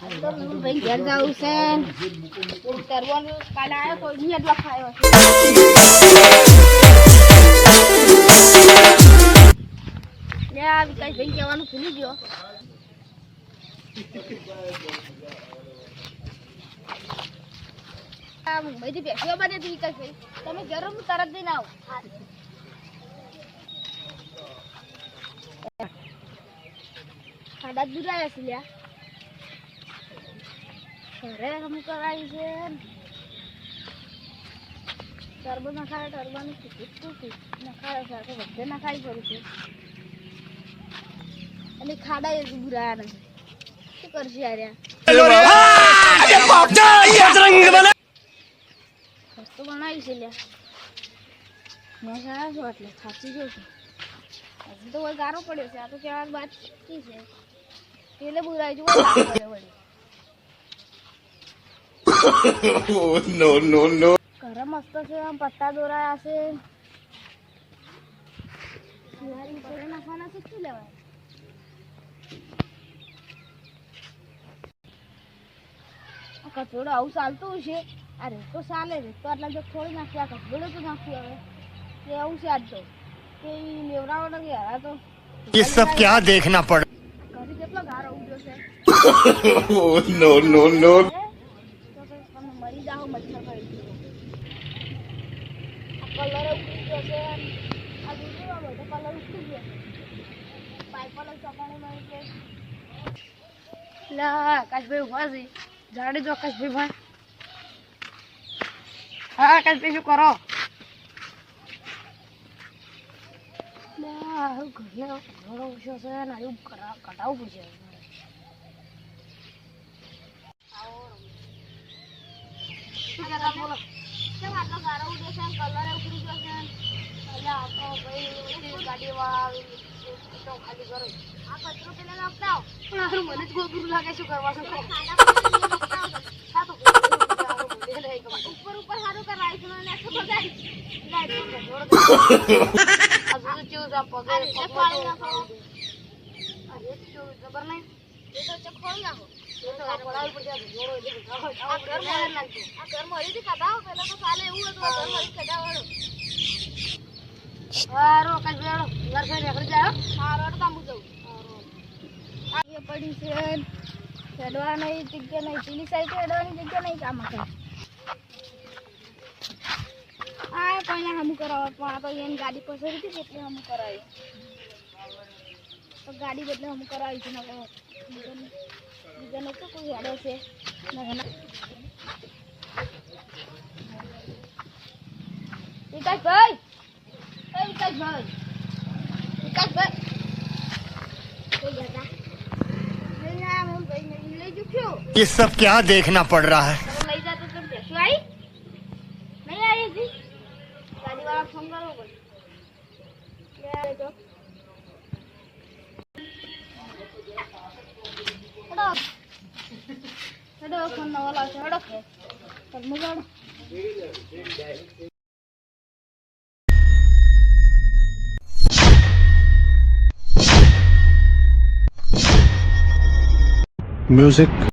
તો હું ભાઈ ઘેર જાઉં છે તરવાનો કાલે આવ્યો તો નહીં એટલો ખાયો લે આ વિકાસ ભાઈ કહેવાનું ભૂલી ગયો મુંબઈથી બેસીઓ બને હતી વિકાસ ભાઈ તમે જરૂર હું તરત જઈને આવો ખાડા દૂર આવ્યા છે લ્યા ઘરે અમુક કરાવી છે ટર્બો નખાડે ટર્બાનું ટિકિટ નખાડે સરખો બધે નખાવી પડે છે અને ખાડા એ બુરાયા નથી શું કરશે તો બનાવી છે લ્યા મેં સારા છો એટલે ખાસી જો છું હજી તો કોઈ ગારો પડ્યો છે આ તો કહેવા વાત કી છે પેલે બુરાઈ જુઓ પડે વળી no, no, no. ઘરે મસ્ત છે આમ પત્તા દોરાયા છે દિવાળી ઉપર નાખવાના છે શું લેવાય કચોડો આવું ચાલતું છે આ રેતો ચાલે રેતો આટલા જો થોડી નાખી આ કચોડો તો નાખ્યું હવે તે આવું છે આજ તો કે લેવડાવો નથી હરા તો ये सब क्या देखना पड़ा ઘરે કેટલો ગારો ઉડ્યો છે no, no, no. તમે મરી જાઓ મચ્છર કરી દીધો આ કલર ઉડી ગયો છે આ દૂધમાં બધો કલર ઉડી ગયો પાઇપ વાળો ચપાણી મળી છે લા આકાશભાઈ ઉભા છે જાડે જો આકાશભાઈ ભાઈ હા આકાશભાઈ શું કરો લા ઘરે ઘણો ઓછો છે ને એવું કટાવવું પડશે શું કહેતા બોલો કેમ આટલો ગારો ઉડે છે કલર ઉતરી ગયો છે એટલે આ તો ભાઈ ગાડીવાળા તો ખાલી કરો આ કચરો પેલા નાખતા પણ આનું મને જ ગોબરું લાગે શું કરવા શું ઉપર ઉપર સારું કરાય છે ને આખો બગાડી લાઈટ ચૂઝ આપો અરે પાણી નાખો અરે ચૂઝ ખબર નહીં એ તો ચખોળ નાખો આ ઘરમાં હરીથી કઢાવો પેલા તો ચાલે એવું હતું ઘરમાં હરી કઢાવવાનું હારો કાંઈ બેડો ઘર ફરી નીકળી જાય હારો તો હું જઉં એ પડી છે હેડવા નહીં જગ્યા નહીં પેલી સાઈડ હેડવાની જગ્યા નહીં કામ કરે આ કોઈને હમું કરાવે પણ આ તો એની ગાડી પસંદ હતી એટલે હમું કરાવી તો ગાડી બદલે હમું કરાવી છે ને બીજાને તો કોઈ હેડે છે વિકાસભાઈ વિકાસભાઈ વિકાસભાઈ લઈ જુખ્યો ये सब क्या देखना पड़ रहा है લઈ જતો તમે બેસો આવી નહીં આવી હજી ગાડી વાળા ફોન કરવો પડે હેડો ફોન નવો લાવશે હેડો ચાલ મુગાડો म्यूजिक